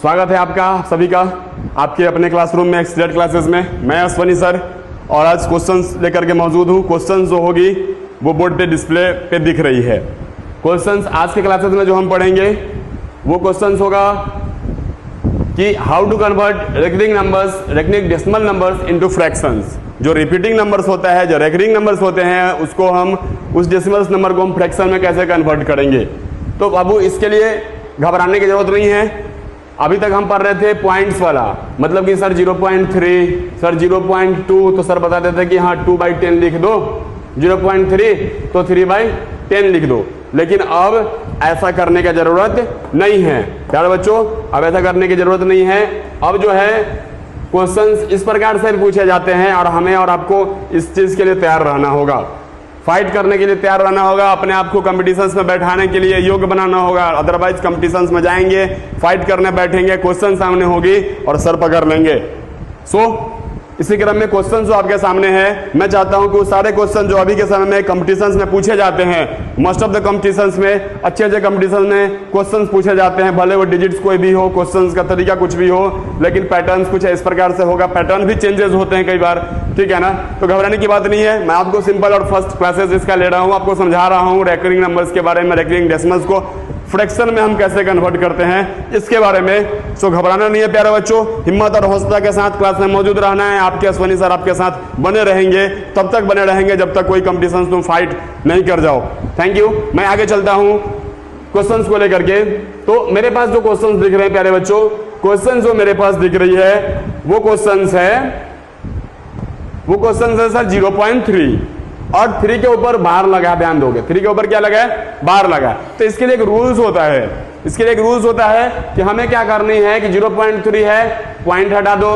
स्वागत है आपका सभी का आपके अपने क्लासरूम में एक्सलेट क्लासेस में। मैं अश्वनी सर और आज क्वेश्चंस लेकर के मौजूद हूँ। क्वेश्चंस जो होगी वो बोर्ड पे डिस्प्ले पे दिख रही है। क्वेश्चंस आज के क्लासेस में जो हम पढ़ेंगे वो क्वेश्चंस होगा कि how to convert recurring numbers, recurring decimal numbers into fractions. जो रिपीटिंग नंबर्स होता है, जो रेकरिंग नंबर्स होते हैं, उसको हम उस डेसिमल्स नंबर को हम फ्रैक्शन में कैसे कन्वर्ट करेंगे। तो बाबू इसके लिए घबराने की जरूरत नहीं है। अभी तक हम पढ़ रहे थे पॉइंट्स वाला, मतलब कि सर 0.3, सर 0.2, तो सर बता देते कि हाँ 2/10 लिख दो, 0.3 तो 3/10 लिख दो। लेकिन अब ऐसा करने की जरूरत नहीं है प्यारे बच्चों, अब ऐसा करने की जरूरत नहीं है। अब जो है क्वेश्चंस इस प्रकार से पूछे जाते हैं और हमें और आपको इस चीज के लिए तैयार रहना होगा, फाइट करने के लिए तैयार रहना होगा, अपने आप को कंपटीशंस में बैठाने के लिए योग्य बनाना होगा। अदरवाइज कंपटीशंस में जाएंगे, फाइट करने बैठेंगे, क्वेश्चन सामने होगी और सर पकड़ लेंगे। इसी क्रम में क्वेश्चन जो आपके सामने है, मैं चाहता हूं कि वो सारे क्वेश्चन जो अभी के समय में कंपटीशंस में पूछे जाते हैं, मोस्ट ऑफ द कंपटीशंस में, अच्छे अच्छे कंपटीशन में क्वेश्चंस पूछे जाते हैं, भले वो डिजिट्स कोई भी हो, क्वेश्चंस का तरीका कुछ भी हो, लेकिन पैटर्न्स कुछ इस प्रकार से होगा। पैटर्न भी चेंजेस होते हैं कई बार, ठीक है ना। तो घबराने की बात नहीं है। मैं आपको सिंपल और फर्स्ट क्लासेस इसका ले रहा हूँ, आपको समझा रहा हूँ रेकरिंग नंबर्स के बारे में, रेकरिंग डेसिमल्स को फ्रैक्शन में हम कैसे कन्वर्ट करते हैं इसके बारे में। सो घबराना नहीं है प्यारे बच्चों, हिम्मत और हौसला के साथ क्लास में मौजूद रहना है। आपके अश्वनी सर आपके साथ बने रहेंगे, तब तक बने रहेंगे जब तक कोई कंपटीशन तुम फाइट नहीं कर जाओ। Thank you. मैं आगे चलता हूं क्वेश्चंस को लेकर के। तो मेरे पास जो क्वेश्चंस दिख रहे हैं प्यारे बच्चों, क्वेश्चन जो मेरे पास दिख रही है वो क्वेश्चंस है सर 0.3 और 3 के ऊपर बार लगा, ध्यान दोगे 3 के ऊपर क्या लगा है, बार लगा। तो इसके लिए एक रूल्स होता है, इसके लिए एक रूल्स होता है कि हमें क्या करनी है कि 0.3 है, पॉइंट हटा दो,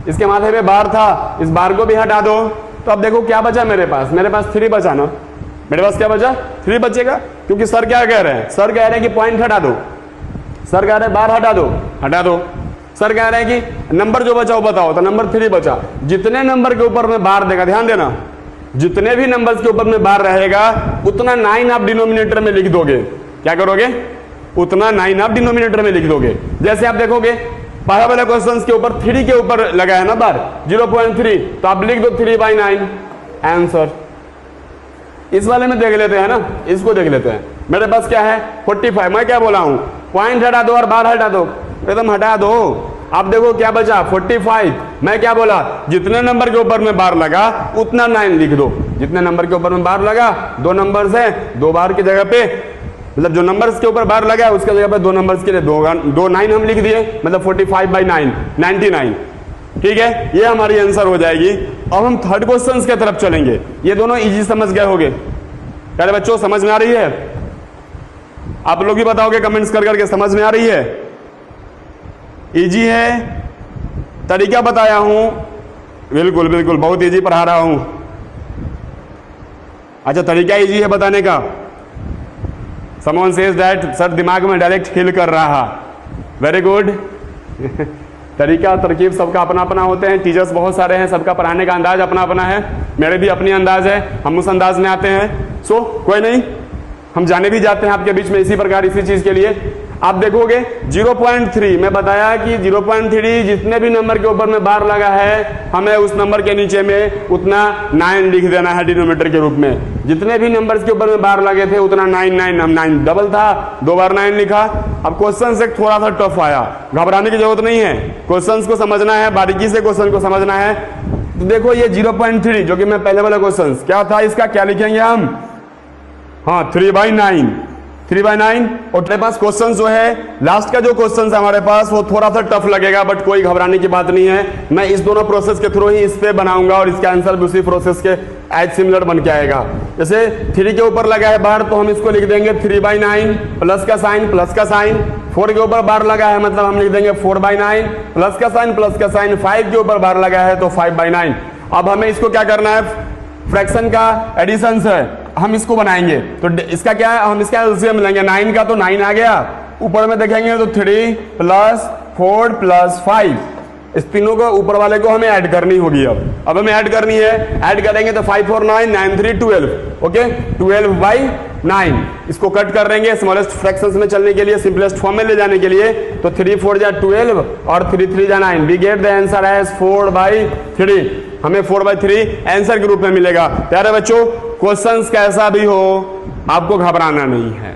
इसके माथे पे बार था, इस बार को भी हटा दो। तो अब देखो क्या बचा मेरे पास 3 बचा ना, मेरे पास क्या बचा 3 बचेगा, क्योंकि सर क्या कह रहे हैं, सर कह रहे हैं कि पॉइंट हटा दो, सर कह रहे हैं बार हटा दो। सर कह रहे हैं कि नंबर जो बचा वो बताओ, तो नंबर 3 बचा। जितने नंबर के ऊपर में बार देगा, ध्यान देना, जितने भी नंबर्स के ऊपर में बार रहेगा उतना 9 आप डिनोमिनेटर में लिख दोगे। क्या करोगे, उतना 9 आप डिनोमिनेटर में लिख दोगे। जैसे आप देखोगे पहले वाले क्वेश्चन के ऊपर 3 के ऊपर लगा है ना बार 0.3, तो आप लिख दो 3/9 आंसर। इस वाले में देख लेते हैं ना, इसको देख लेते हैं। मेरे पास क्या है 45, मैं क्या बोला हूं, पॉइंट हटा दो और बार हटा दो, एकदम हटा दो। आप देखो क्या बचा 45। मैं क्या बोला, जितने नंबर के ऊपर में बार लगा उतना 9 लिख दो। जितने नंबर के ऊपर में बार लगा, 2 नंबर्स है, 2 बार की जगह पे, मतलब जो नंबर्स के ऊपर बार लगा है उसके जगह पे 2 नंबर्स के लिए 2 9 हम लिख दिए, मतलब 45/9 99। ठीक है, ये हमारी आंसर हो जाएगी। अब हम थर्ड क्वेश्चन के तरफ चलेंगे। ये दोनों इजी समझ गए होंगे प्यारे बच्चों, समझ में आ रही है? आप लोग भी बताओगे कमेंट्स कर करके, समझ में आ रही है? इजी है, तरीका बताया हूं, बिल्कुल बिल्कुल बहुत इजी पढ़ा रहा हूं। अच्छा, तरीका इजी है बताने का। समवन सेज दैट सर दिमाग में डायरेक्ट हिल कर रहा, वेरी गुड। तरीका तरकीब सबका अपना अपना होते हैं, टीचर्स बहुत सारे हैं, सबका पढ़ाने का अंदाज अपना अपना है, मेरे भी अपनी अंदाज है, हम उस अंदाज में आते हैं। सो कोई नहीं, हम जाने भी जाते हैं आपके बीच में इसी प्रकार इसी चीज के लिए। आप देखोगे 0.3 मैं बताया कि 0.3 जितने भी नंबर के ऊपर में बार लगा है हमें उस नंबर के नीचे में उतना 9 लिख देना है डिनोमिनेटर के रूप में। जितने भी नंबर्स के ऊपर में बार लगे थे उतना 9 हम 9 डबल था, 2 बार 9 लिखा। अब क्वेश्चन से थोड़ा सा टफ आया, घबराने की जरूरत नहीं है, क्वेश्चन को समझना है, बारीकी से क्वेश्चन को समझना है। तो देखो ये 0.3 जो कि मैं पहले वाला क्वेश्चन क्या था, इसका क्या लिखेंगे हम, हाँ 3/9 और मेरे पास क्वेश्चन जो है लास्ट का जो क्वेश्चन है हमारे पास वो थोड़ा सा टफ लगेगा, बट कोई घबराने की बात नहीं है। मैं इस दोनों प्रोसेस के थ्रू ही इस पे बनाऊंगा और इसका आंसर भी उसी प्रोसेस के एज सिमिलर बन के आएगा। जैसे 3 के ऊपर लगा है बार तो हम इसको लिख देंगे 3/9 प्लस का साइन 4 के ऊपर बार लगा है मतलब हम लिख देंगे 4/9 प्लस का साइन 5 के ऊपर बार लगा है तो 5/9। अब हमें इसको क्या करना है, फ्रैक्शन का एडिशन है, हम इसको बनाएंगे। तो इसका क्या है, हम इसका एलसीएम लेंगे, 9 का तो 9 आ गया, ऊपर में देखेंगे तो 3 + 4 + 5, इस तीनों को ऊपर वाले को हमें ऐड करनी होगी। अब हमें ऐड करनी है, ऐड करेंगे तो 5 4 9 9 3 12, ओके 12/9 9। इसको कट कर देंगे स्मॉलेस्ट फ्रैक्शंस में चलने के लिए, सिंपलेस्ट फॉर्म में ले जाने के लिए। तो 3 4 जा 12 और 3 3 जा 9। We get the answer as 4/3। हमें 4/3 आंसर के रूप में मिलेगा। प्यारे बच्चों, क्वेश्चंस कैसा भी हो आपको घबराना नहीं है,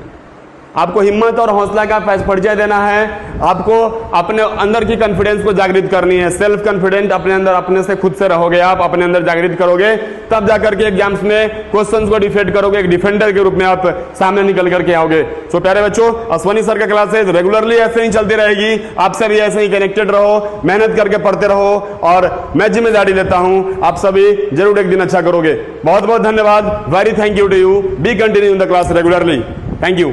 आपको हिम्मत और हौसला का परिचय देना है, आपको अपने अंदर की कॉन्फिडेंस को जागृत करनी है। सेल्फ कॉन्फिडेंट अपने अंदर, अपने से खुद से रहोगे, आप अपने अंदर जागृत करोगे, तब जाकर के एग्जाम्स में क्वेश्चंस को डिफेंड करोगे, एक डिफेंडर के रूप में आप सामने निकल करके आओगे। सो प्यारे बच्चों, अश्वनी सर का क्लासेस रेगुलरली ऐसे ही चलती रहेगी, आपसे भी ऐसे ही कनेक्टेड रहो, मेहनत करके पढ़ते रहो, और मैं जिम्मेदारी लेता हूं आप सभी जरूर एक दिन अच्छा करोगे। बहुत बहुत धन्यवाद। Very thank you to you. Be continue in the class regularly. Thank you.